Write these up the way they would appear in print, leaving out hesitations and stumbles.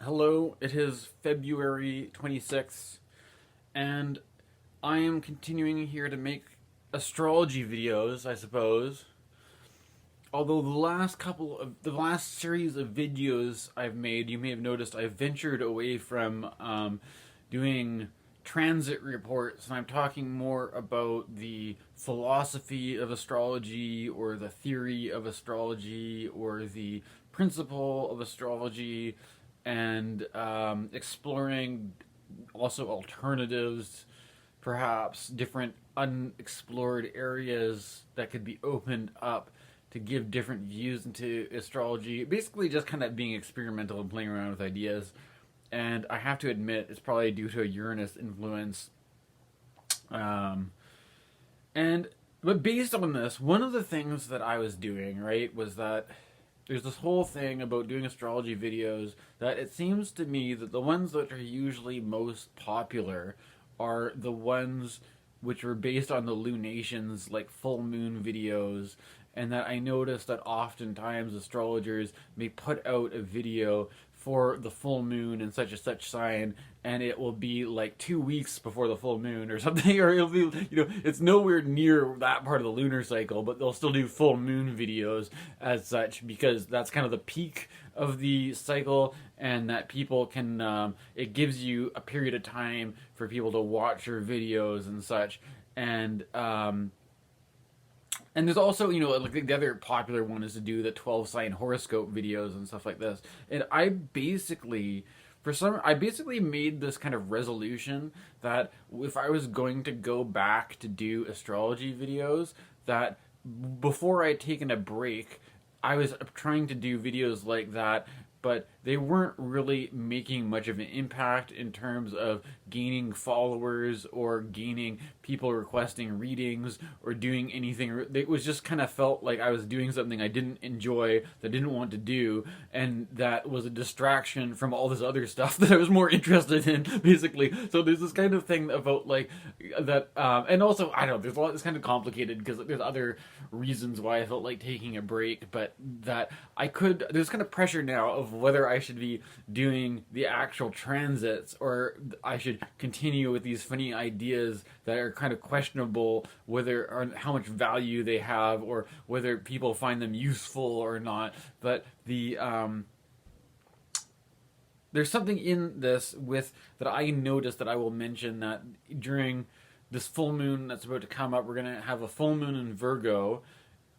Hello, it is February 26th, and I am continuing here to make astrology videos, I suppose. Although the last series of videos I've made, you may have noticed I've ventured away from doing transit reports, and I'm talking more about the philosophy of astrology, or the theory of astrology, or the principle of astrology, and exploring also alternatives, perhaps different unexplored areas that could be opened up to give different views into astrology. Basically, just kind of being experimental and playing around with ideas. And I have to admit, it's probably due to a Uranus influence. But based on this, one of the things that I was doing, right, was that there's this whole thing about doing astrology videos that it seems to me that the ones that are usually most popular are the ones which were based on the lunations, like full moon videos, and that I noticed that oftentimes astrologers may put out a video for the full moon in such and such sign, and it will be like 2 weeks before the full moon or something, or it'll be, it's nowhere near that part of the lunar cycle, but they'll still do full moon videos as such, because that's kind of the peak of the cycle, and that people can, it gives you a period of time for people to watch your videos and such, and there's also, like the other popular one is to do the 12 sign horoscope videos and stuff like this. And I basically made this kind of resolution that if I was going to go back to do astrology videos, that before I'd taken a break, I was trying to do videos like that, but they weren't really making much of an impact in terms of gaining followers or gaining people requesting readings or doing anything. It was just kind of felt like I was doing something I didn't enjoy, that I didn't want to do, and that was a distraction from all this other stuff that I was more interested in, basically. So there's this kind of thing about like that, and also, I don't know, there's a lot, it's kind of complicated because there's other reasons why I felt like taking a break, but that there's kind of pressure now of whether I should be doing the actual transits or I should continue with these funny ideas that are kind of questionable, whether or how much value they have or whether people find them useful or not. But there's something in this that I noticed that I will mention, that during this full moon that's about to come up, we're going to have a full moon in Virgo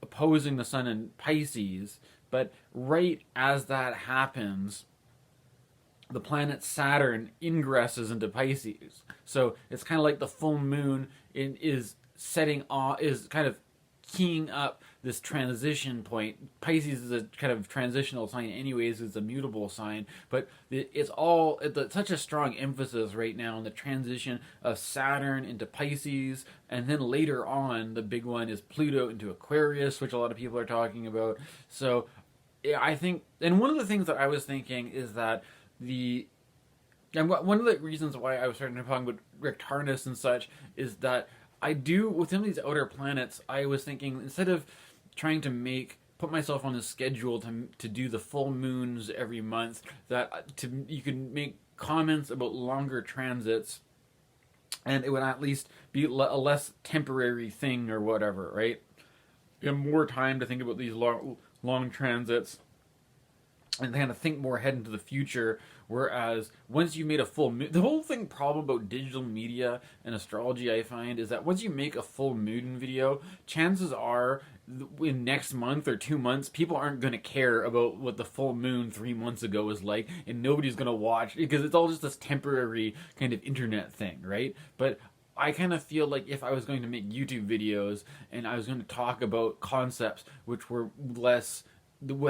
opposing the sun in Pisces. But right as that happens, the planet Saturn ingresses into Pisces. So it's kind of like the full moon is kind of keying up this transition point. Pisces is a kind of transitional sign anyways, it's a mutable sign, but it's such a strong emphasis right now on the transition of Saturn into Pisces, and then later on the big one is Pluto into Aquarius, which a lot of people are talking about. So yeah, I think, and one of the things that I was thinking is that one of the reasons why I was starting to talk about Richard Tarnas and such is that within these outer planets, I was thinking, instead of trying to put myself on a schedule to do the full moons every month, that you could make comments about longer transits, and it would at least be a less temporary thing or whatever, right? You have more time to think about these long transits and kind of think more ahead into the future. Whereas once you made a full moon, the whole problem about digital media and astrology, I find, is that once you make a full moon video, chances are in next month or 2 months, people aren't going to care about what the full moon 3 months ago was like, and nobody's going to watch, because it's all just this temporary kind of internet thing, right? But I kind of feel like if I was going to make YouTube videos and I was going to talk about concepts which were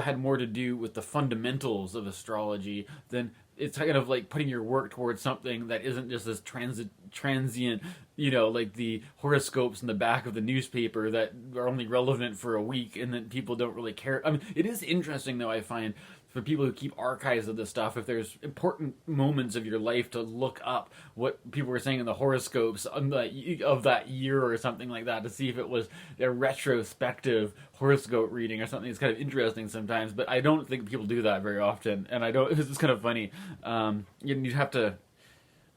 had more to do with the fundamentals of astrology, then it's kind of like putting your work towards something that isn't just this transient, like the horoscopes in the back of the newspaper that are only relevant for a week and then people don't really care. I mean, it is interesting though, I find, for people who keep archives of this stuff, if there's important moments of your life to look up what people were saying in the horoscopes of that year or something like that, to see if it was a retrospective horoscope reading or something. It's kind of interesting sometimes, but I don't think people do that very often, and I don't. It's kind of funny. You'd have to.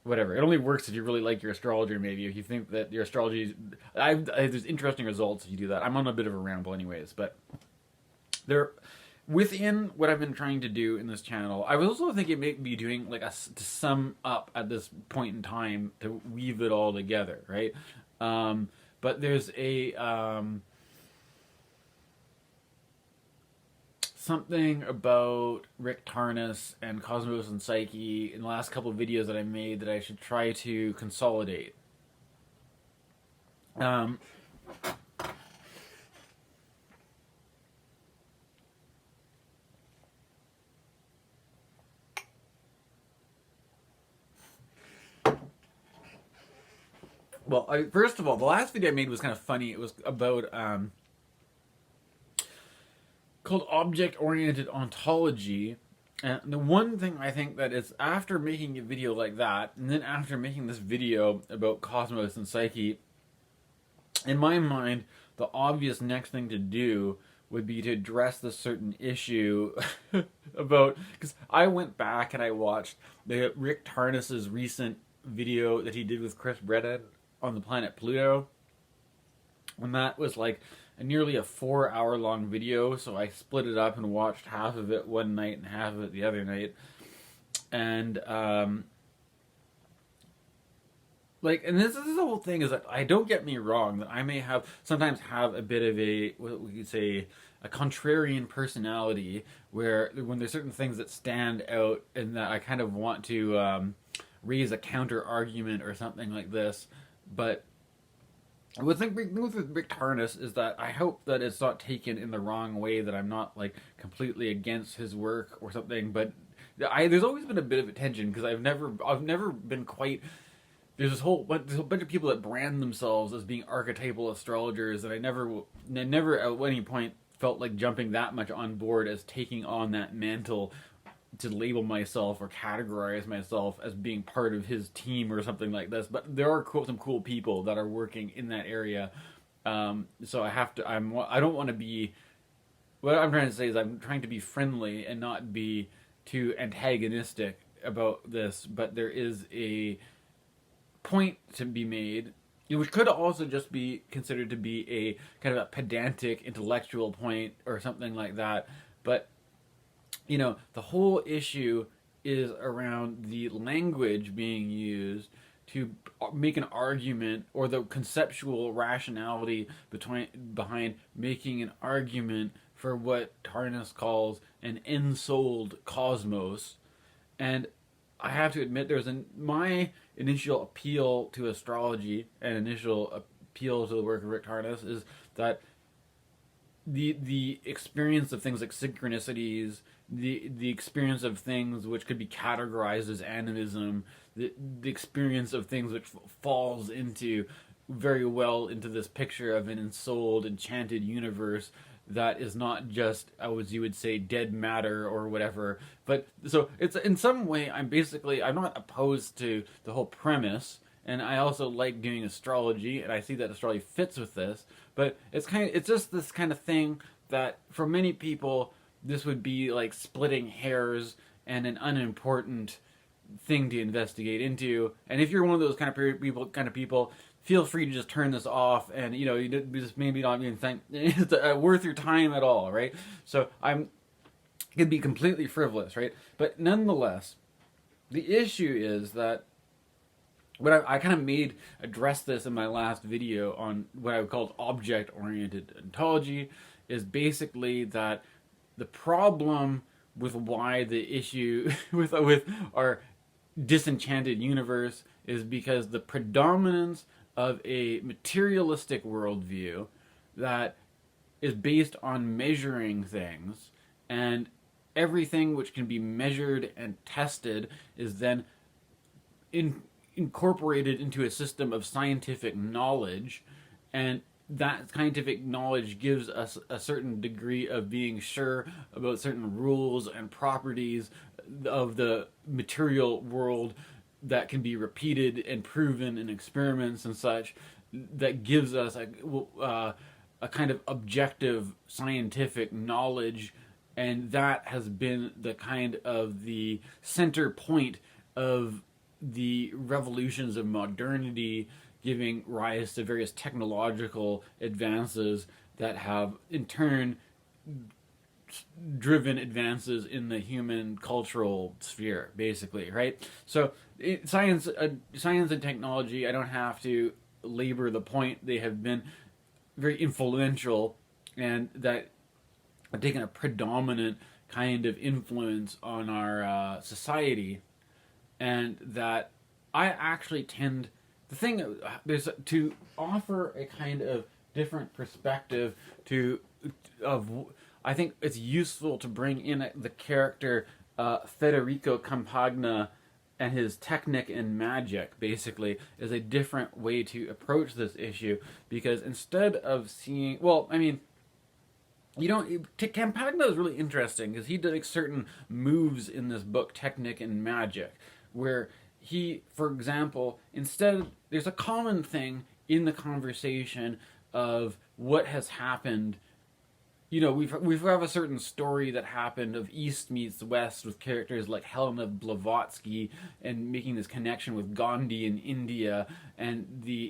Whatever. It only works if you really like your astrologer, maybe. If you think that your astrology... there's interesting results if you do that. I'm on a bit of a ramble anyways, but... Within what I've been trying to do in this channel, I was also thinking maybe doing, like, to sum up at this point in time, to weave it all together, right? But there's something about Rick Tarnas and Cosmos and Psyche in the last couple of videos that I made that I should try to consolidate. Well, first of all, the last video I made was kind of funny. It was about called Object-Oriented Ontology. And the one thing I think that is, after making a video like that, and then after making this video about Cosmos and Psyche, in my mind, the obvious next thing to do would be to address this certain issue about... Because I went back and I watched the Rick Tarnas' recent video that he did with Chris Brennan on the planet Pluto. And that was like nearly a 4-hour-long video, so I split it up and watched half of it one night and half of it the other night. And and this is the whole thing, is that I don't get me wrong, that I may sometimes have a bit of a, what we could say, a contrarian personality, where when there's certain things that stand out and that I kind of want to raise a counter argument or something like this. But the thing with Rick Tarnas is that I hope that it's not taken in the wrong way, that I'm not like completely against his work or something. But there's always been a bit of a tension, because I've never been quite... There's a whole bunch of people that brand themselves as being archetypal astrologers, and I never at any point felt like jumping that much on board as taking on that mantle to label myself or categorize myself as being part of his team or something like this. But there are some cool people that are working in that area, so I don't want to be... What I'm trying to say is I'm trying to be friendly and not be too antagonistic about this, but there is a point to be made, which could also just be considered to be a kind of a pedantic intellectual point or something like that. But you know, the whole issue is around the language being used to make an argument, or the conceptual rationality behind making an argument for what Tarnas calls an ensouled cosmos. And I have to admit, my initial appeal to astrology and initial appeal to the work of Rick Tarnas is that the experience of things like synchronicities, the experience of things which could be categorized as animism, the experience of things which falls into very well into this picture of an ensouled, enchanted universe that is not just, as you would say, dead matter or whatever. But so it's, in some way, I'm not opposed to the whole premise, and I also like doing astrology, and I see that astrology fits with this. But it's just this kind of thing that for many people, this would be like splitting hairs and an unimportant thing to investigate into. And if you're one of those kind of people, feel free to just turn this off, and you just maybe not even think it's worth your time at all, right? So it could be completely frivolous, right? But nonetheless, the issue is that what I kind of address this in my last video on what I would call object-oriented ontology, is basically that the problem with why the issue with our disenchanted universe is because the predominance of a materialistic worldview that is based on measuring things, and everything which can be measured and tested is then incorporated into a system of scientific knowledge, and that scientific knowledge gives us a certain degree of being sure about certain rules and properties of the material world that can be repeated and proven in experiments and such, that gives us a kind of objective scientific knowledge. And that has been the kind of the center point of the revolutions of modernity, giving rise to various technological advances that have in turn driven advances in the human cultural sphere, basically, right? So science and technology, I don't have to labor the point, they have been very influential, and that have taken a predominant kind of influence on our society. And that I actually tend, the thing there's to offer a kind of different perspective I think it's useful to bring in the character Federico Campagna and his Technic and magic, basically, is a different way to approach this issue, because instead of seeing, well, I mean, Campagna is really interesting because he did certain moves in this book, Technic and Magic, where he, for example, there's a common thing in the conversation of what has happened. We have a certain story that happened of East meets West with characters like Helena Blavatsky and making this connection with Gandhi in India, and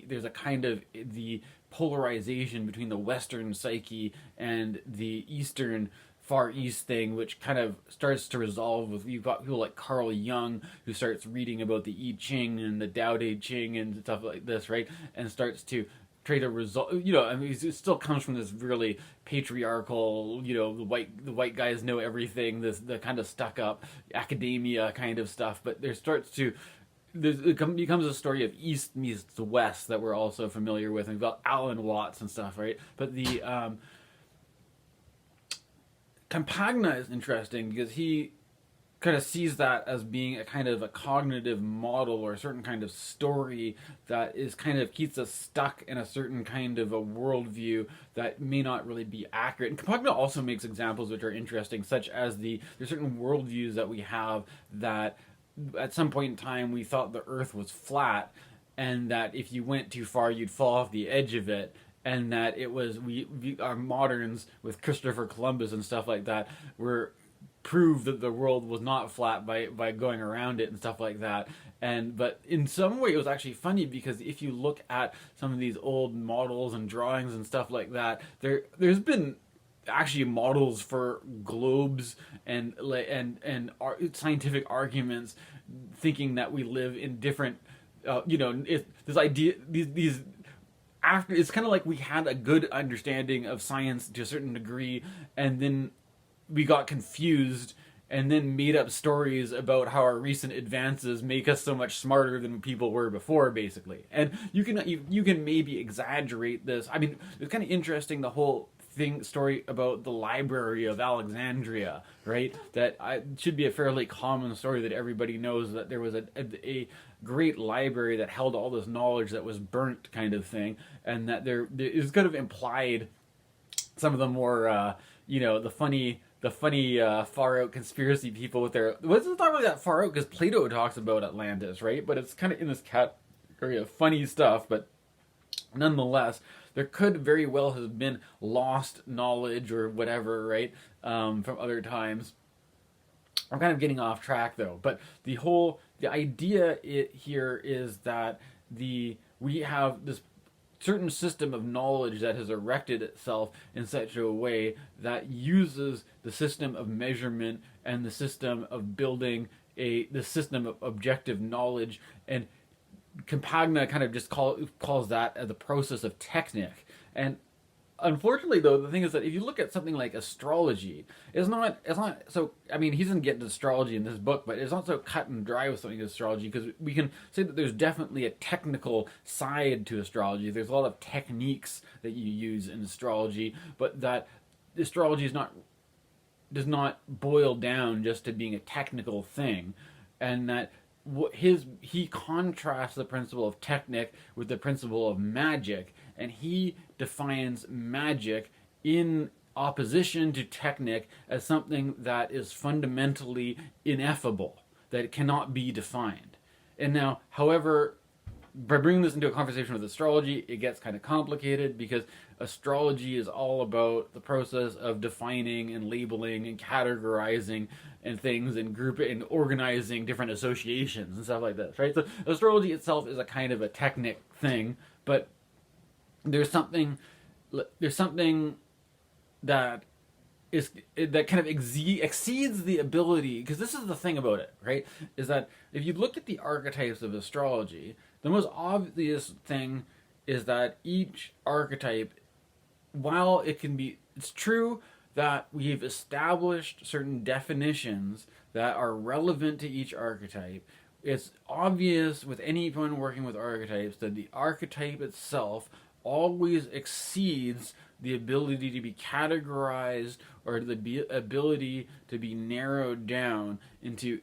there's a kind of the polarization between the Western psyche and the Eastern Far East thing, which kind of starts to resolve with, you've got people like Carl Jung, who starts reading about the I Ching and the Tao Te Ching and stuff like this, right? And starts to try to resolve, I mean, it still comes from this really patriarchal, the white guys know everything, the kind of stuck up academia kind of stuff, but it becomes a story of East meets the West that we're also familiar with, and we've got Alan Watts and stuff, right? But the Campagna is interesting because he kind of sees that as being a kind of a cognitive model or a certain kind of story that is kind of keeps us stuck in a certain kind of a worldview that may not really be accurate. And Campagna also makes examples which are interesting, such as there's certain worldviews that we have that at some point in time we thought the Earth was flat, and that if you went too far you'd fall off the edge of it, and that it was our moderns with Christopher Columbus and stuff like that were prove that the world was not flat by going around it and stuff like that. But in some way it was actually funny, because if you look at some of these old models and drawings and stuff like that, there's been actually models for globes and scientific arguments thinking that we live in different this idea, these after, it's kind of like we had a good understanding of science to a certain degree, and then we got confused and then made up stories about how our recent advances make us so much smarter than people were before, basically. And you can maybe exaggerate this. I mean, it's kind of interesting, the whole story about the Library of Alexandria, right? That should be a fairly common story that everybody knows, that there was a great library that held all this knowledge that was burnt, kind of thing, and that there is kind of implied some of the more the funny far out conspiracy people with their, let's not talk about that far out, because Plato talks about Atlantis, right? But it's kind of in this category of funny stuff. But nonetheless, there could very well have been lost knowledge or whatever, right, from other times. I'm kind of getting off track though, but the idea here is that we have this certain system of knowledge that has erected itself in such a way that uses the system of measurement and the system of building the system of objective knowledge. And Campagna kind of just calls that as the process of Technic. And unfortunately, though, the thing is that if you look at something like astrology, it's not so, I mean, he doesn't get into astrology in this book, but it's not so cut and dry with something like astrology, because we can say that there's definitely a technical side to astrology. There's a lot of techniques that you use in astrology, but that astrology does not boil down just to being a technical thing. And that he contrasts the principle of Technic with the principle of magic, and he defines magic in opposition to Technic as something that is fundamentally ineffable, that it cannot be defined. And now, however, by bringing this into a conversation with astrology, it gets kind of complicated because astrology is all about the process of defining and labeling and categorizing and things and grouping and organizing different associations and stuff like this, right? So astrology itself is a kind of a Technic thing, but there's something that kind of exceeds the ability, because this is the thing about it, right? Is that if you look at the archetypes of astrology, the most obvious thing is that each archetype, while it's true that we've established certain definitions that are relevant to each archetype, it's obvious with anyone working with archetypes that the archetype itself always exceeds the ability to be categorized or the ability to be narrowed down into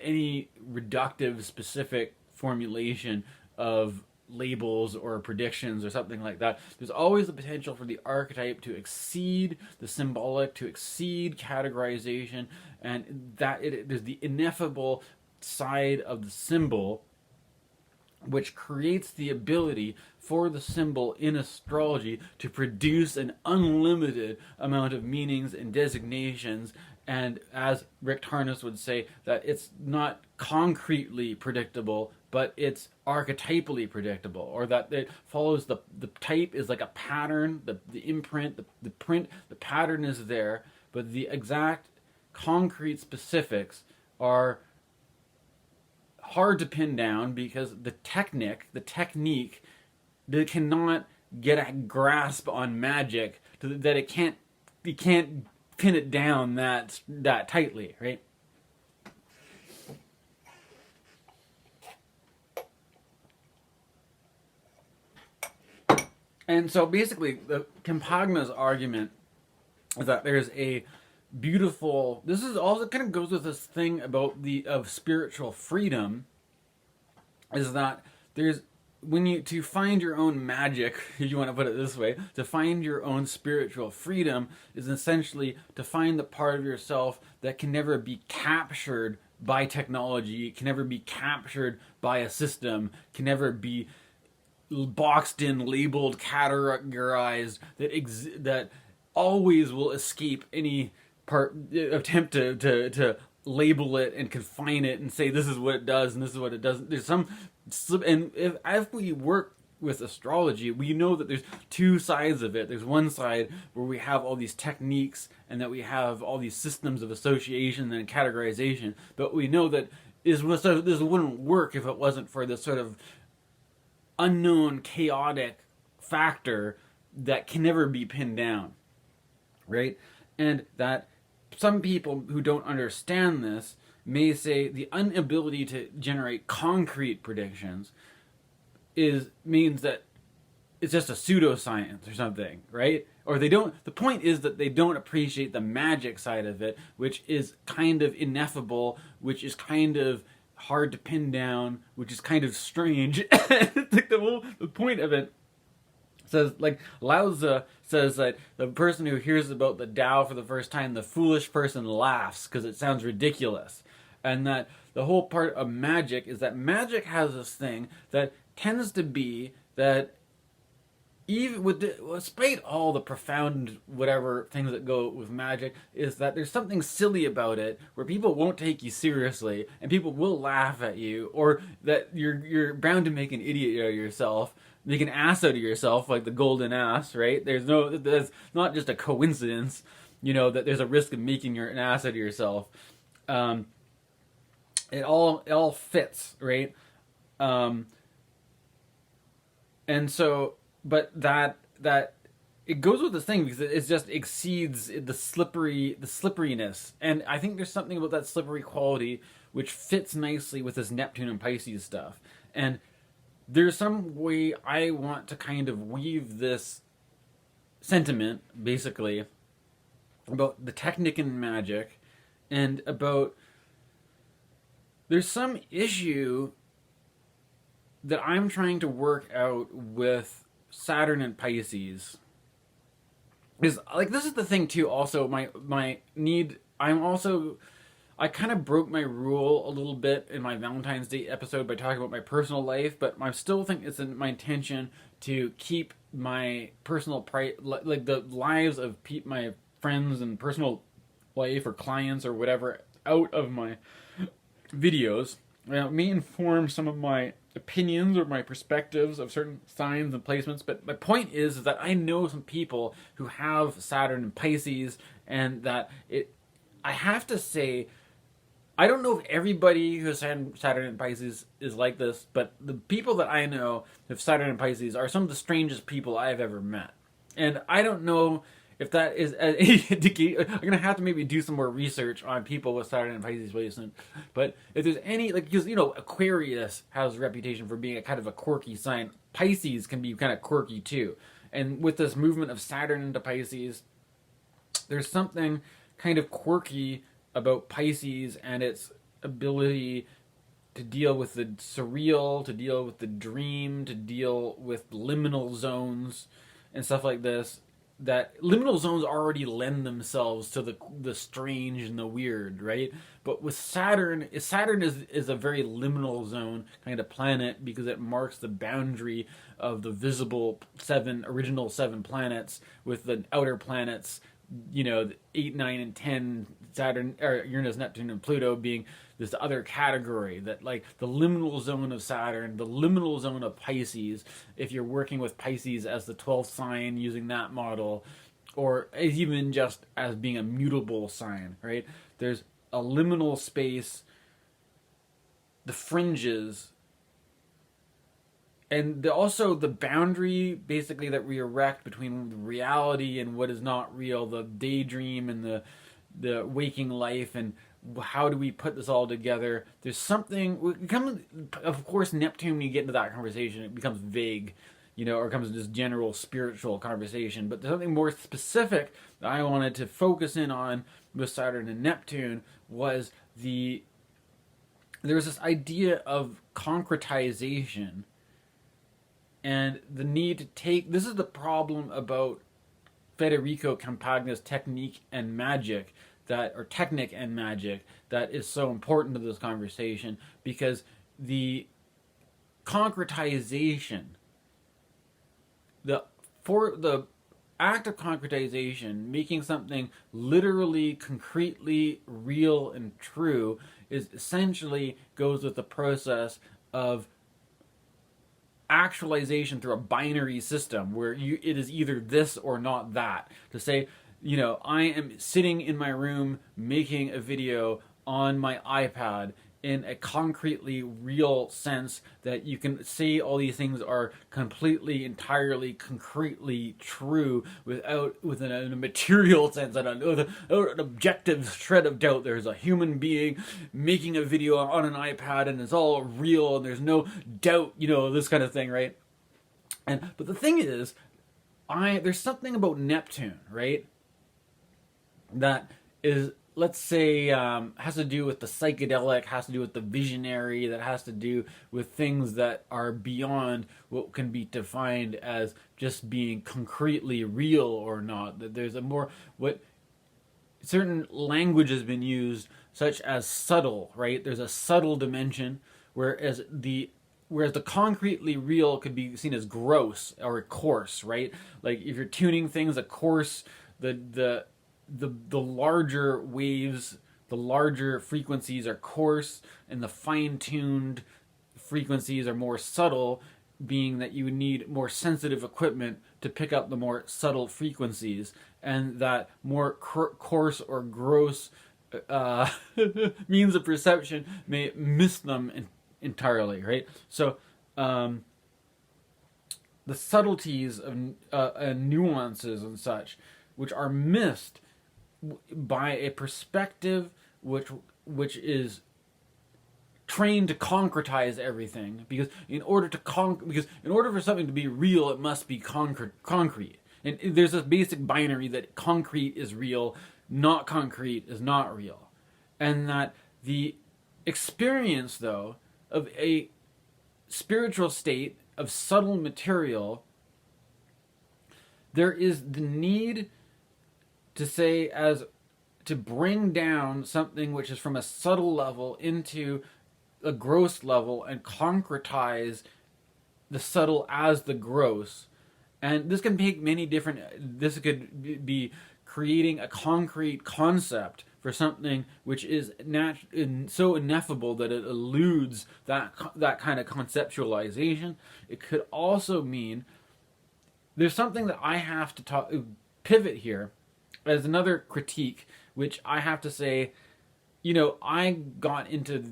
any reductive specific formulation of labels or predictions or something like that. There's always the potential for the archetype to exceed the symbolic, to exceed categorization, and there's the ineffable side of the symbol, which creates the ability for the symbol in astrology to produce an unlimited amount of meanings and designations. And as Rick Tarnas would say, that it's not concretely predictable, but it's archetypally predictable, or that it follows the type is like a pattern, the imprint, the print, the pattern is there, but the exact concrete specifics are hard to pin down because the technique, they cannot get a grasp on magic that it can't pin it down that tightly, right? And so basically, the Campagna's argument is that there's a beautiful. This is also kind of goes with this thing about of spiritual freedom. Is that there's to find your own magic, if you want to put it this way, to find your own spiritual freedom is essentially to find the part of yourself that can never be captured by technology, can never be captured by a system, can never be boxed in, labeled, categorized, that always will escape any attempt to label it and confine it and say this is what it does and this is what it doesn't. There's some, and if we work with astrology, we know that there's two sides of it. There's one side where we have all these techniques and that we have all these systems of association and categorization, but we know that this wouldn't work if it wasn't for this sort of unknown, chaotic factor that can never be pinned down, right? And that some people who don't understand this may say the inability to generate concrete predictions means that it's just a pseudoscience or something, right? Or they don't. The point is that they don't appreciate the magic side of it, which is kind of ineffable, which is kind of hard to pin down, which is kind of strange. The point of it says, like Lao Tzu says, that the person who hears about the Tao for the first time, the foolish person laughs because it sounds ridiculous. And that the whole part of magic is that magic has this thing that tends to be that even despite all the profound whatever things that go with magic, is that there's something silly about it where people won't take you seriously and people will laugh at you, or that you're bound to make an idiot of yourself, make an ass out of yourself, like the golden ass, right? That's not just a coincidence, that there's a risk of making an ass out of yourself. It all fits, right? And so, but that it goes with this thing because it just exceeds the slipperiness, and I think there's something about that slippery quality which fits nicely with this Neptune and Pisces stuff. And there's some way I want to kind of weave this sentiment, basically, about the technic and magic, and about there's some issue that I'm trying to work out with Saturn and Pisces is like, this is the thing too. Also, my need. I kind of broke my rule a little bit in my Valentine's Day episode by talking about my personal life, but I still think it's in my intention to keep my personal like the lives of my friends and personal life or clients or whatever out of my videos. It may inform some of my opinions or my perspectives of certain signs and placements, but my point is that I know some people who have Saturn and Pisces, and that I have to say, I don't know if everybody who has Saturn and Pisces is like this, but the people that I know who have Saturn and Pisces are some of the strangest people I've ever met. And I don't know if that is any indicator. I'm going to have to maybe do some more research on people with Saturn and Pisces placement. But if there's any, like, because, Aquarius has a reputation for being a kind of a quirky sign. Pisces can be kind of quirky too. And with this movement of Saturn into Pisces, there's something kind of quirky about Pisces and its ability to deal with the surreal, to deal with the dream, to deal with liminal zones and stuff like this. That liminal zones already lend themselves to the strange and the weird, right? But with Saturn is a very liminal zone kind of planet, because it marks the boundary of the visible original seven planets, with the outer planets, 8, 9, and 10, Saturn, or Uranus, Neptune, and Pluto being this other category. That, like, the liminal zone of Saturn, the liminal zone of Pisces, if you're working with Pisces as the 12th sign using that model, or even just as being a mutable sign, right? There's a liminal space, the fringes, and also the boundary, basically, that we erect between reality and what is not real, the daydream and the waking life, and how do we put this all together? There's something, of course, Neptune, when you get into that conversation, it becomes vague, or it becomes this general spiritual conversation. But there's something more specific that I wanted to focus in on with Saturn and Neptune, was there was this idea of concretization, and the need to this is the problem about Federico Campagna's Technic and Magic, Technic and Magic, that is so important to this conversation, because the concretization, the act of concretization, making something literally, concretely real and true, is essentially goes with the process of actualization through a binary system, where it is either this or not that. To say, I am sitting in my room making a video on my iPad in a concretely real sense, that you can say all these things are completely, entirely, concretely true within a material sense, and an objective shred of doubt. There's a human being making a video on an iPad, and it's all real, and there's no doubt, this kind of thing, right? But the thing is, there's something about Neptune, right, that is, let's say, has to do with the psychedelic, has to do with the visionary, that has to do with things that are beyond what can be defined as just being concretely real or not. That there's what certain language has been used, such as subtle, right? There's a subtle dimension, whereas the concretely real could be seen as gross or coarse, right? Like, if you're tuning things, a coarse, the larger waves, the larger frequencies are coarse, and the fine-tuned frequencies are more subtle, being that you would need more sensitive equipment to pick up the more subtle frequencies, and that more coarse or gross means of perception may miss them entirely, right? So the subtleties of nuances and such, which are missed by a perspective which is trained to concretize everything, because in order for something to be real, it must be concrete. And there's this basic binary that concrete is real, not concrete is not real. And that the experience, though, of a spiritual state of subtle material there is the need to say as to bring down something which is from a subtle level into a gross level and concretize the subtle as the gross. And this can take many different, this could be creating a concrete concept for something which is so ineffable that it eludes that kind of conceptualization. It could also mean there's something that I have to pivot here as another critique, which I have to say, I got into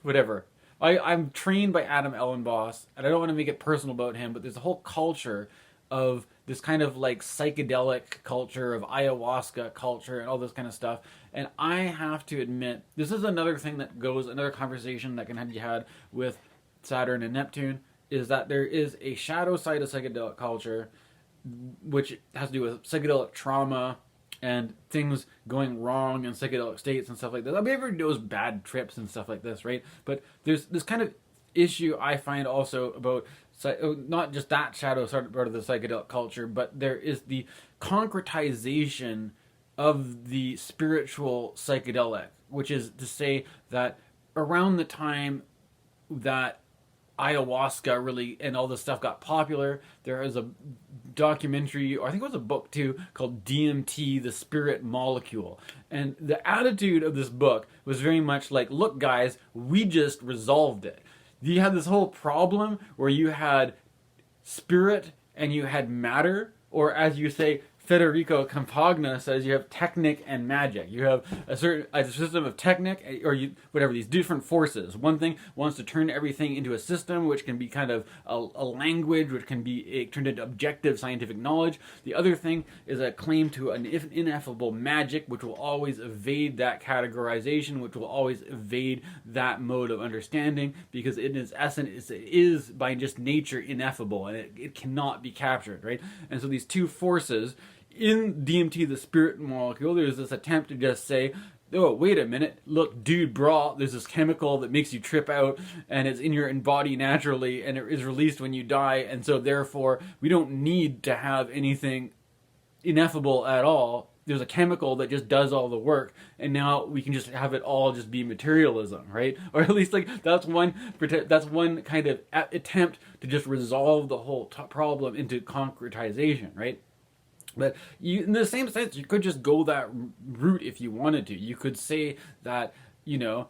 whatever. I'm trained by Adam Ellenboss, and I don't want to make it personal about him, but there's a whole culture of this kind of like psychedelic culture, of ayahuasca culture, and all this kind of stuff. And I have to admit, this is another thing that goes, another conversation that can be had with Saturn and Neptune, is that there is a shadow side of psychedelic culture, which has to do with psychedelic trauma and things going wrong in psychedelic states and stuff like that. I mean, everyone knows bad trips and stuff like this, right? But there's this kind of issue I find also about not just that shadow sort of the psychedelic culture, but there is the concretization of the spiritual psychedelic, which is to say that around the time that ayahuasca really and all this stuff got popular, there is a documentary, or I think it was a book too, called DMT, the Spirit Molecule. And the attitude of this book was very much like, look guys, we just resolved it. You had this whole problem where you had spirit and you had matter, or as you say, Federico Campagna says, you have technic and magic. You have a system of technic, or whatever, these different forces. One thing wants to turn everything into a system, which can be kind of a language, which can be turned into objective scientific knowledge. The other thing is a claim to an ineffable magic, which will always evade that categorization, which will always evade that mode of understanding, because in its essence, it is by just nature ineffable, and it cannot be captured, right? And so these two forces, in DMT, the spirit molecule, there's this attempt to just say, oh, wait a minute, look, dude, brah, there's this chemical that makes you trip out, and it's in your body naturally, and it is released when you die, and so therefore, we don't need to have anything ineffable at all. There's a chemical that just does all the work, and now we can just have it all just be materialism, right? Or at least like that's one kind of attempt to just resolve the whole problem into concretization, right? But in the same sense, you could just go that route if you wanted to. You could say that, the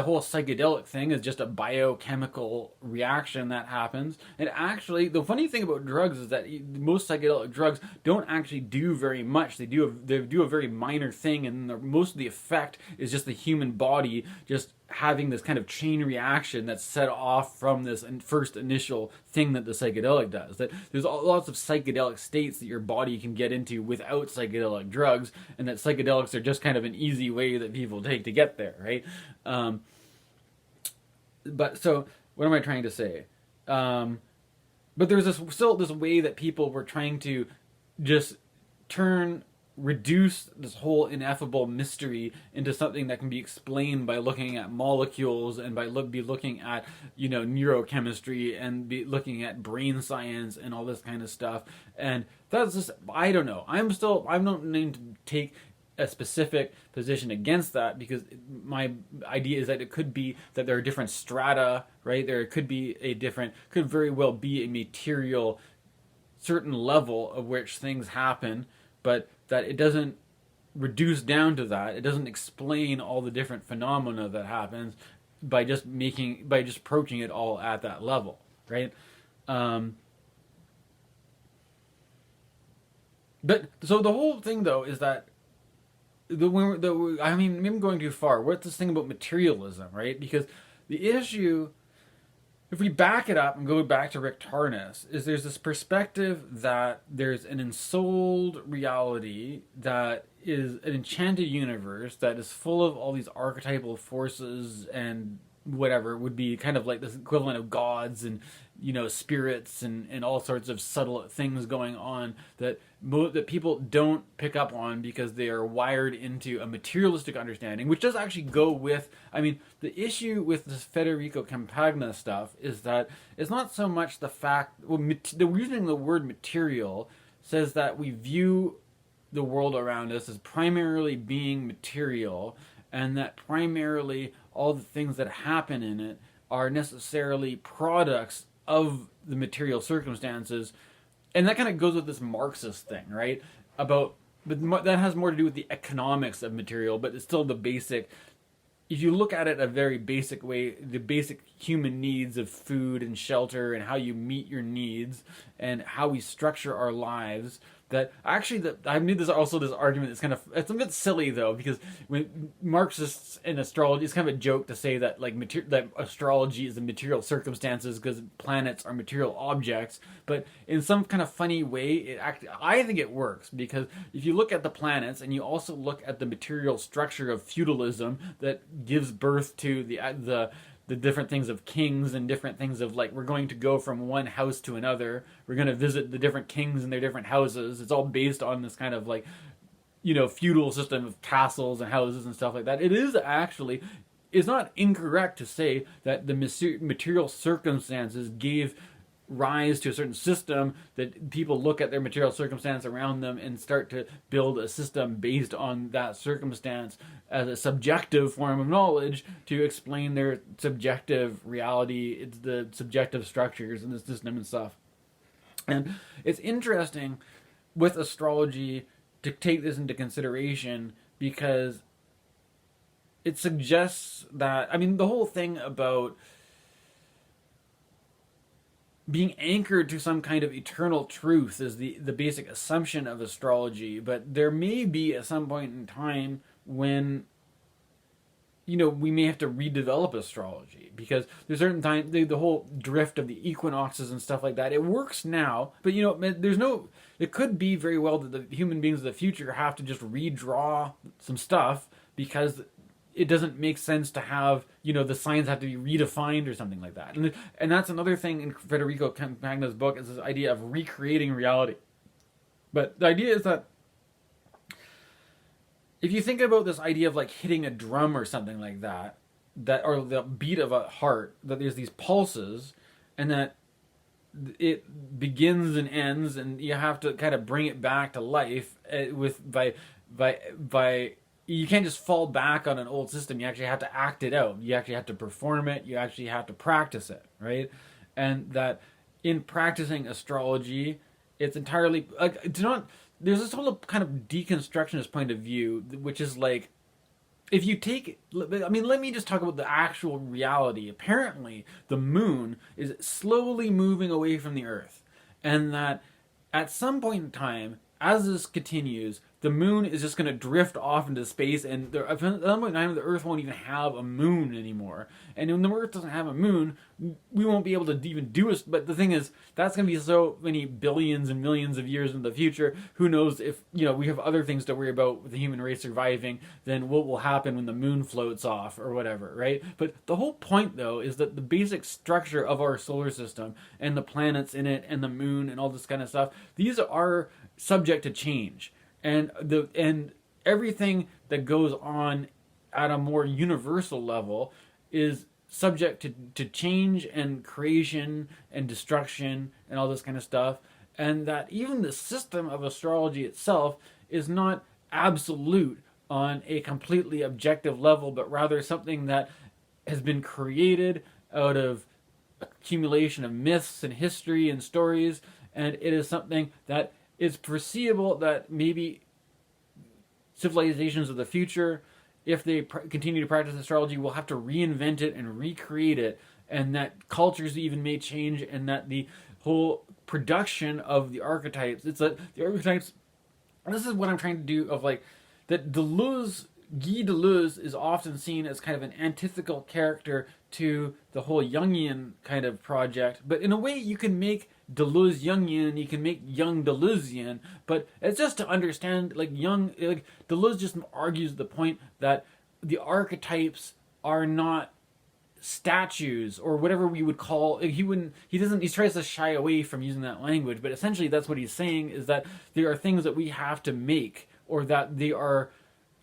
whole psychedelic thing is just a biochemical reaction that happens. And actually, the funny thing about drugs is that most psychedelic drugs don't actually do very much. They do a very minor thing, and most of the effect is just the human body just having this kind of chain reaction that's set off from this first initial thing that the psychedelic does. That there's lots of psychedelic states that your body can get into without psychedelic drugs, and that psychedelics are just kind of an easy way that people take to get there, right? But so, what am I trying to say? But there's still this way that people were trying to just reduce this whole ineffable mystery into something that can be explained by looking at molecules and by looking at neurochemistry and be looking at brain science and all this kind of stuff. And that's just, I don't know. I'm not going to take a specific position against that, because my idea is that it could be that there are different strata, right? There could very well be a material certain level of which things happen, but that it doesn't reduce down to that. It doesn't explain all the different phenomena that happens by just approaching it all at that level, right? But so the whole thing though is that maybe I'm going too far. What's this thing about materialism, right? Because the issue, if we back it up and go back to Richard Tarnas, is there's this perspective that there's an ensouled reality that is an enchanted universe that is full of all these archetypal forces and whatever would be kind of like this equivalent of gods and spirits and all sorts of subtle things going on that people don't pick up on because they are wired into a materialistic understanding, which does actually go with, the issue with this Federico Campagna stuff is that it's not so much the fact, using the word material says that we view the world around us as primarily being material, and that primarily all the things that happen in it are necessarily products of the material circumstances. And that kind of goes with this Marxist thing, right? But that has more to do with the economics of material, but it's still the basic. If you look at it a very basic way, the basic human needs of food and shelter and how you meet your needs and how we structure our lives, that actually I made this argument that's it's a bit silly though, because when Marxists and astrology, it's kind of a joke to say that that astrology is the material circumstances because planets are material objects, but in some kind of funny way I think it works, because if you look at the planets and you also look at the material structure of feudalism that gives birth to the different things of kings and different things of like, we're going to go from one house to another, we're going to visit the different kings and their different houses. It's all based on this kind of like, feudal system of castles and houses and stuff like that. It's not incorrect to say that the material circumstances gave rise to a certain system, that people look at their material circumstance around them and start to build a system based on that circumstance as a subjective form of knowledge to explain their subjective reality. It's the subjective structures in the system and stuff. And it's interesting with astrology to take this into consideration, because it suggests that, the whole thing about being anchored to some kind of eternal truth is the basic assumption of astrology, but there may be at some point in time when we may have to redevelop astrology, because there's certain time the whole drift of the equinoxes and stuff like that, it works now, but it could be very well that the human beings of the future have to just redraw some stuff, because it doesn't make sense to have, the signs have to be redefined or something like that. And that's another thing in Federico Campagna's book, is this idea of recreating reality. But the idea is that if you think about this idea of like hitting a drum or something like that, or the beat of a heart, that there's these pulses, and that it begins and ends, and you have to kind of bring it back to life by you can't just fall back on an old system. You actually have to act it out. You actually have to perform it. You actually have to practice it, right? And that in practicing astrology, it's entirely there's this whole kind of deconstructionist point of view, which is like, if you take, let me just talk about the actual reality. Apparently, the moon is slowly moving away from the Earth, and that at some point in time, as this continues, the moon is just going to drift off into space, and at some point in time, the Earth won't even have a moon anymore. And when the Earth doesn't have a moon, we won't be able to even do it. But the thing is, that's going to be so many billions and millions of years in the future. Who knows if, we have other things to worry about with the human race surviving than what will happen when the moon floats off or whatever, right? But the whole point, though, is that the basic structure of our solar system and the planets in it and the moon and all this kind of stuff, these are subject to change. And everything that goes on at a more universal level is subject to change and creation and destruction and all this kind of stuff. And that even the system of astrology itself is not absolute on a completely objective level, but rather something that has been created out of accumulation of myths and history and stories. And it is something that it's foreseeable that maybe civilizations of the future, if they continue to practice astrology, will have to reinvent it and recreate it, and that cultures even may change, and that the whole production of the archetypes, it's that the archetypes, this is what I'm trying to do, of like, that Guy Deleuze is often seen as kind of an antithetical character to the whole Jungian kind of project, but in a way you can make Deleuze Jungian, you can make Jung Deleuzian, but it's just to understand, Deleuze just argues the point that the archetypes are not statues or whatever we would call, he tries to shy away from using that language, but essentially that's what he's saying, is that there are things that we have to make, or that they are,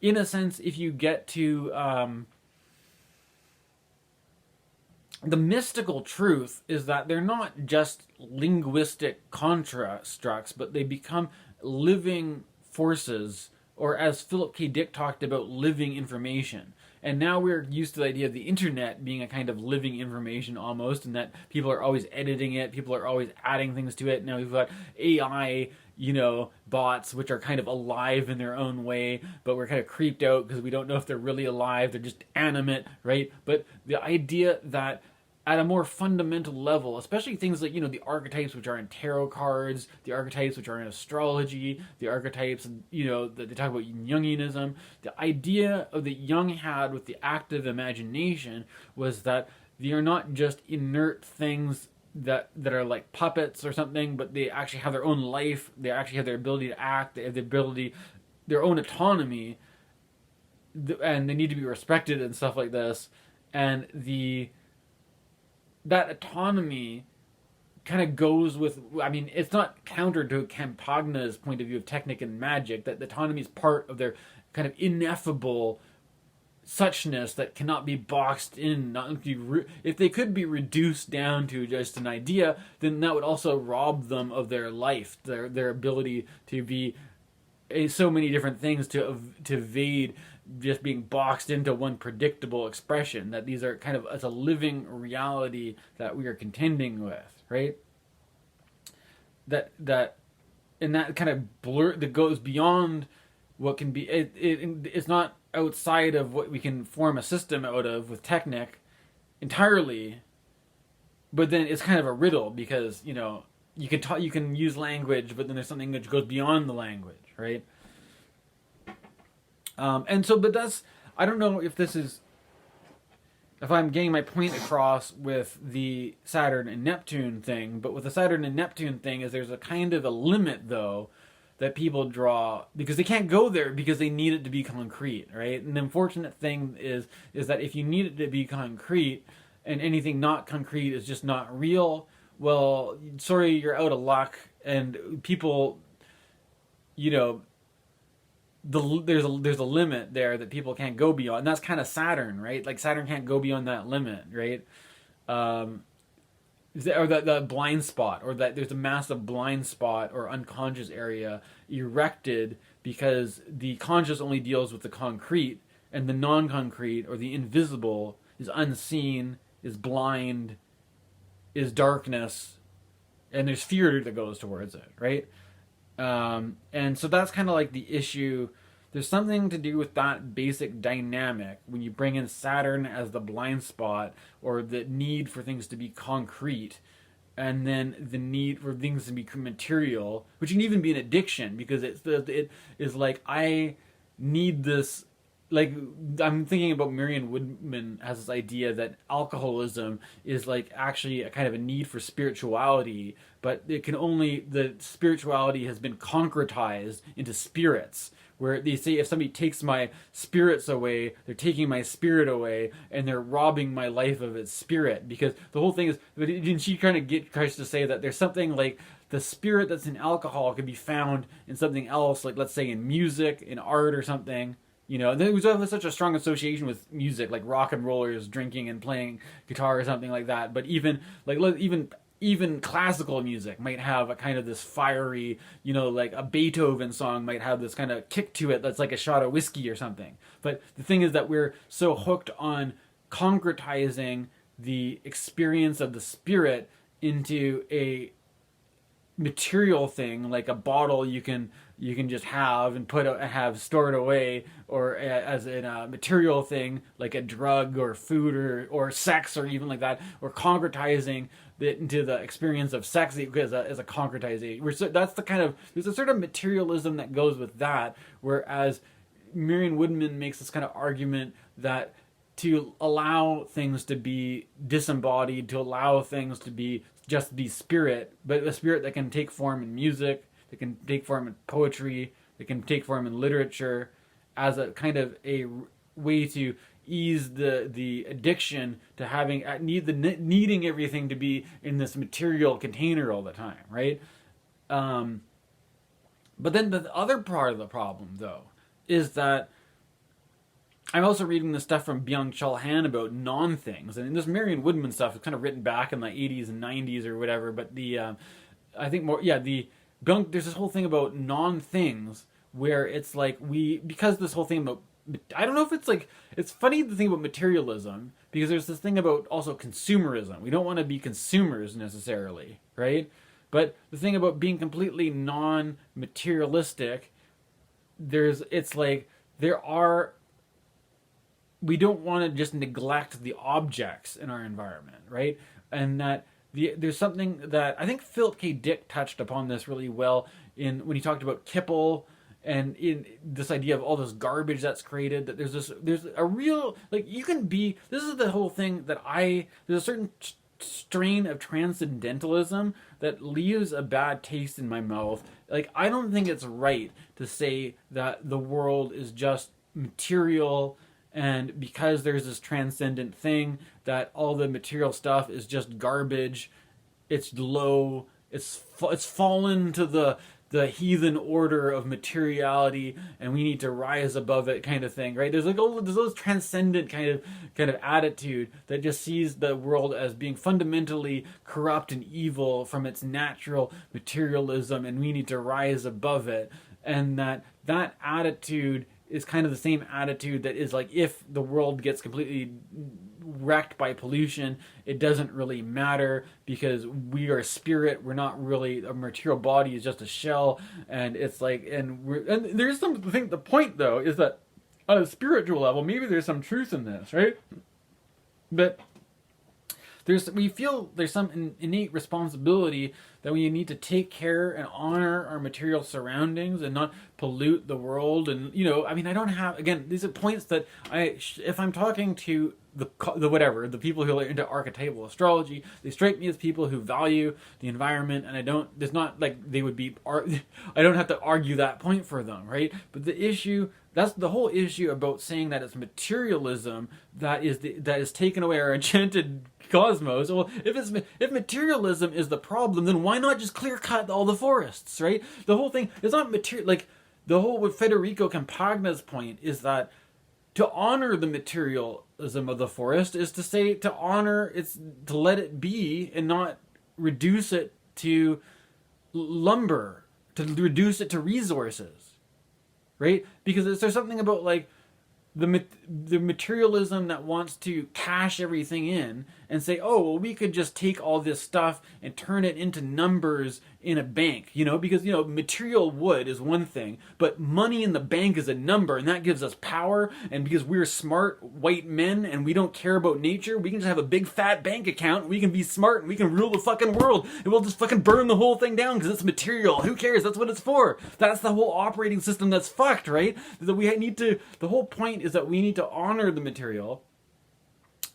in a sense, if you get to the mystical truth is that they're not just linguistic constructs, but they become living forces, or as Philip K. Dick talked about, living information. And now we're used to the idea of the internet being a kind of living information almost, and that people are always editing it, people are always adding things to it. Now we've got AI, bots, which are kind of alive in their own way, but we're kind of creeped out because we don't know if they're really alive, they're just animate, right? But the idea that at a more fundamental level, especially things like, the archetypes which are in tarot cards, the archetypes which are in astrology, the archetypes, that they talk about Jungianism, the idea of that Jung had with the active imagination was that they are not just inert things that are like puppets or something, but they actually have their own life, they actually have their ability to act, they have the ability, their own autonomy, and they need to be respected and stuff like this. And that autonomy kind of goes with, it's not counter to Campagna's point of view of Technic and magic, that the autonomy is part of their kind of ineffable suchness that cannot be boxed in. If they could be reduced down to just an idea, then that would also rob them of their life, their ability to be so many different things, to evade just being boxed into one predictable expression, that these are kind of as a living reality that we are contending with, right? That and that kind of blur that goes beyond what can be, it's not outside of what we can form a system out of with Technic entirely, but then it's kind of a riddle, because you can use language, but then there's something that goes beyond the language, right? But that's, I don't know if I'm getting my point across with the Saturn and Neptune thing, but with the Saturn and Neptune thing is there's a kind of a limit, though, that people draw, because they can't go there because they need it to be concrete, right? And the unfortunate thing is that if you need it to be concrete, and anything not concrete is just not real, well, sorry, you're out of luck, and people, there's a limit there that people can't go beyond, and that's kind of Saturn, right? Like Saturn can't go beyond that limit, right? Or that blind spot, or that there's a massive blind spot or unconscious area erected because the conscious only deals with the concrete, and the non-concrete or the invisible is unseen, is blind, is darkness, and there's fear that goes towards it, right? And so that's kind of like the issue. There's something to do with that basic dynamic when you bring in Saturn as the blind spot, or the need for things to be concrete, and then the need for things to be material, which can even be an addiction, because it is like, I need this. Like, I'm thinking about Marion Woodman has this idea that alcoholism is like actually a kind of a need for spirituality, but the spirituality has been concretized into spirits, where they say if somebody takes my spirits away, they're taking my spirit away, and they're robbing my life of its spirit. Because the whole thing is, and she kind of tries to say that there's something like the spirit that's in alcohol could be found in something else, like let's say in music, in art or something. There was such a strong association with music, like rock and rollers drinking and playing guitar or something like that. But even classical music might have a kind of this fiery, like a Beethoven song might have this kind of kick to it that's like a shot of whiskey or something. But the thing is that we're so hooked on concretizing the experience of the spirit into a material thing, like a bottle you can just have and have stored away, or as in a material thing like a drug or food or sex, or even like that, or concretizing it into the experience of sex as a concretization. That's the kind of, there's a sort of materialism that goes with that, whereas Marion Woodman makes this kind of argument that to allow things to be disembodied, to allow things to be just be spirit, but a spirit that can take form in music, that can take form in poetry, that can take form in literature, as a kind of a way to ease the addiction to having needing everything to be in this material container all the time, right? But then the other part of the problem, though, is that I'm also reading the stuff from Byung-Chul Han about non-things, and this Marion Woodman stuff is kind of written back in the 80s and 90s or whatever. But I think more, there's this whole thing about non-things where it's like because this whole thing about, I don't know if it's like, it's funny the thing about materialism, because there's this thing about also consumerism. We don't want to be consumers necessarily, right? But the thing about being completely non-materialistic, we don't want to just neglect the objects in our environment, right? And that there's something that I think Philip K. Dick touched upon this really well when he talked about Kipple, and in this idea of all this garbage that's created, that there's a real, like, this is the whole thing that there's a certain strain of transcendentalism that leaves a bad taste in my mouth. Like, I don't think it's right to say that the world is just material, and because there's this transcendent thing, that all the material stuff is just garbage. It's low. It's fallen to the heathen order of materiality, and we need to rise above it, kind of thing, right? There's those transcendent kind of attitude that just sees the world as being fundamentally corrupt and evil from its natural materialism, and we need to rise above it. And that attitude is kind of the same attitude that is like, if the world gets completely wrecked by pollution, it doesn't really matter, because we are spirit. We're not really, a material body is just a shell. And it's like, and there's the point though is that on a spiritual level, maybe there's some truth in this, right? But we feel there's some innate responsibility that we need to take care and honor our material surroundings and not pollute the world. And, I don't have, again, these are points that if I'm talking to the people who are into archetypal astrology, they strike me as people who value the environment, and I don't have to argue that point for them, right? But that's the whole issue about saying that it's materialism that is taking away our enchanted cosmos. Well, if materialism is the problem, then why not just clear cut all the forests, right? The whole thing is not material. Like, the whole, with Federico Campagna's point is that to honor the materialism of the forest is to say, to let it be and not reduce it to lumber, to reduce it to resources, right? Because there's something about, like, the materialism that wants to cash everything in and say, oh, well, we could just take all this stuff and turn it into numbers in a bank, because, material wood is one thing, but money in the bank is a number, and that gives us power. And because we're smart white men and we don't care about nature, we can just have a big fat bank account, and we can be smart, and we can rule the fucking world, and we'll just fucking burn the whole thing down because it's material. Who cares? That's what it's for. That's the whole operating system that's fucked, right? The whole point is that we need to honor the material,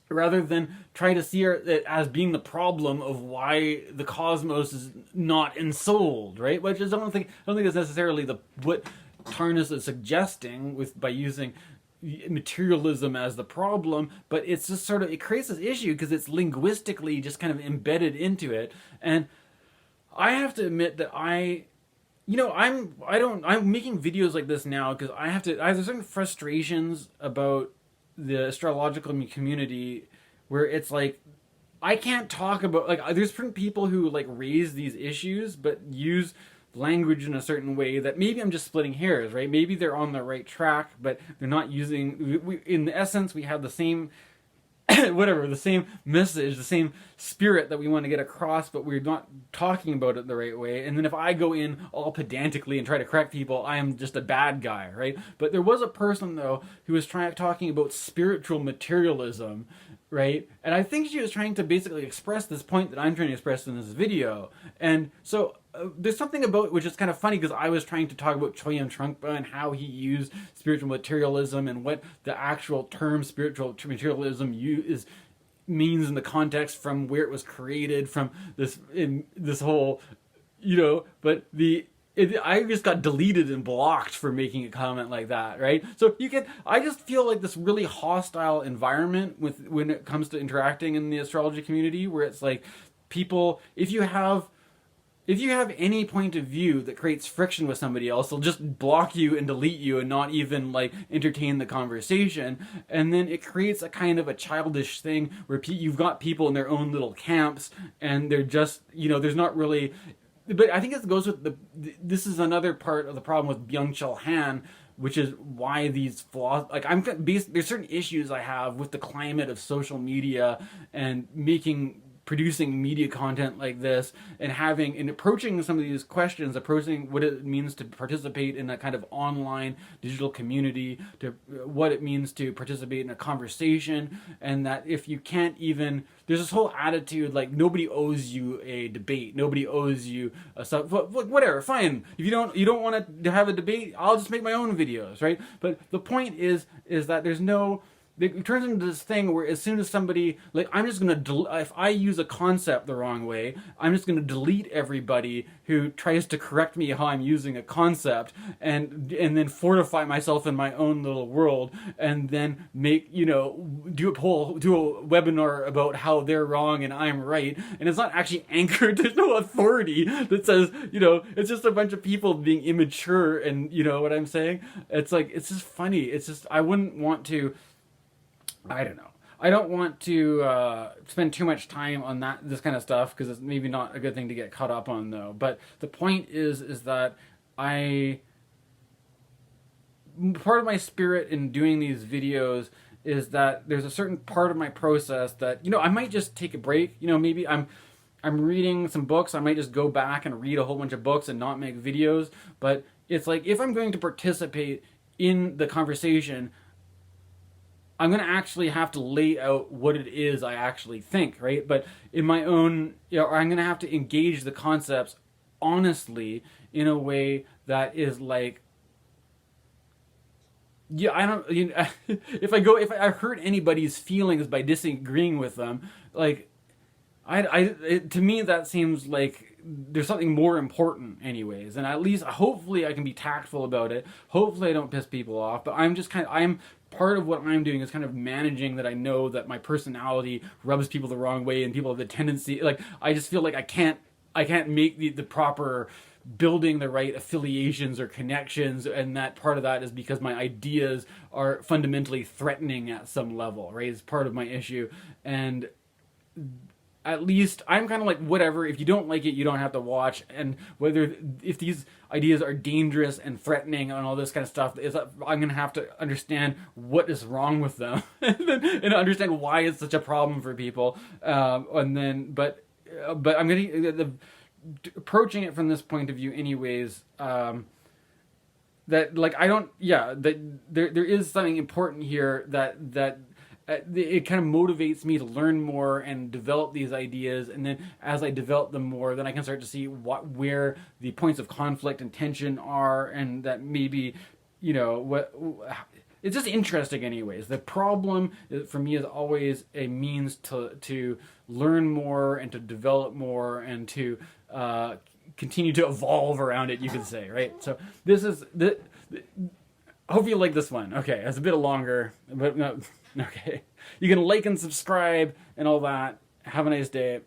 rather than try to see it as being the problem of why the cosmos is not ensouled, right? Which is, I don't think it's necessarily what Tarnas is suggesting by using materialism as the problem, but it's just it creates this issue because it's linguistically just kind of embedded into it. And I have to admit that I'm making videos like this now because I have certain frustrations about the astrological community where it's like, I can't talk about, like, there's certain people who, like, raise these issues but use language in a certain way that maybe I'm just splitting hairs, right? Maybe they're on the right track, but they're not using, in essence, we have the same the same message, the same spirit that we want to get across, but we're not talking about it the right way. And then if I go in all pedantically and try to correct people, I am just a bad guy, right? But there was a person, though, who was talking about spiritual materialism, right? And I think she was trying to basically express this point that I'm trying to express in this video. And so there's something about, which is kind of funny, because I was trying to talk about Chogyam Trungpa and how he used spiritual materialism and what the actual term spiritual materialism means in the context from where it was created, from this whole, but I just got deleted and blocked for making a comment like that, right? So I just feel like this really hostile environment when it comes to interacting in the astrology community, where it's like, people, if you have if you have any point of view that creates friction with somebody else, they'll just block you and delete you and not even like entertain the conversation. And then it creates a kind of a childish thing where you've got people in their own little camps, and they're just, there's not really. But I think it goes with this is another part of the problem with Byung-Chul Han, which is why these flaws, like there's certain issues I have with the climate of social media and producing media content like this, and approaching some of these questions, approaching what it means to participate in a kind of online digital community, to what it means to participate in a conversation, and that if you can't even, there's this whole attitude like nobody owes you a debate, nobody owes you a stuff, whatever, fine. If you don't want to have a debate, I'll just make my own videos, right? But the point is that there's no. It turns into this thing where as soon as somebody, like, I'm just going to, if I use a concept the wrong way, I'm just going to delete everybody who tries to correct me how I'm using a concept, and then fortify myself in my own little world, and then make, do a webinar about how they're wrong and I'm right. And it's not actually anchored, there's no authority that says, it's just a bunch of people being immature, and you know what I'm saying? It's like, it's just funny. It's just, I wouldn't want to, I don't know. I don't want to spend too much time on this kind of stuff, because it's maybe not a good thing to get caught up on, though. But the point is that part of my spirit in doing these videos is that there's a certain part of my process that, I might just take a break. Maybe I'm reading some books. I might just go back and read a whole bunch of books and not make videos. But it's like, if I'm going to participate in the conversation, I'm going to actually have to lay out what it is I actually think, right? But in my own, I'm going to have to engage the concepts honestly in a way that is like, I don't, if I hurt anybody's feelings by disagreeing with them, like, to me that seems like there's something more important anyways, and at least hopefully I can be tactful about it. Hopefully I don't piss people off, but I'm part of what I'm doing is kind of managing that. I know that my personality rubs people the wrong way, and people have the tendency, like, I just feel like I can't make the proper building the right affiliations or connections, and that part of that is because my ideas are fundamentally threatening at some level, right? It's part of my issue. And at least I'm kind of like, whatever, if you don't like it, you don't have to watch. And if these ideas are dangerous and threatening and all this kind of stuff, I'm going to have to understand what is wrong with them and understand why it's such a problem for people. But I'm going to, approaching it from this point of view anyways, that like, that there is something important here that it kind of motivates me to learn more and develop these ideas, and then as I develop them more, then I can start to see where the points of conflict and tension are, and that maybe, it's just interesting anyways. The problem for me is always a means to learn more and to develop more and to continue to evolve around it, you could say, right? So this is I hope you like this one. Okay, it's a bit longer, but no. Okay. You can like and subscribe and all that. Have a nice day.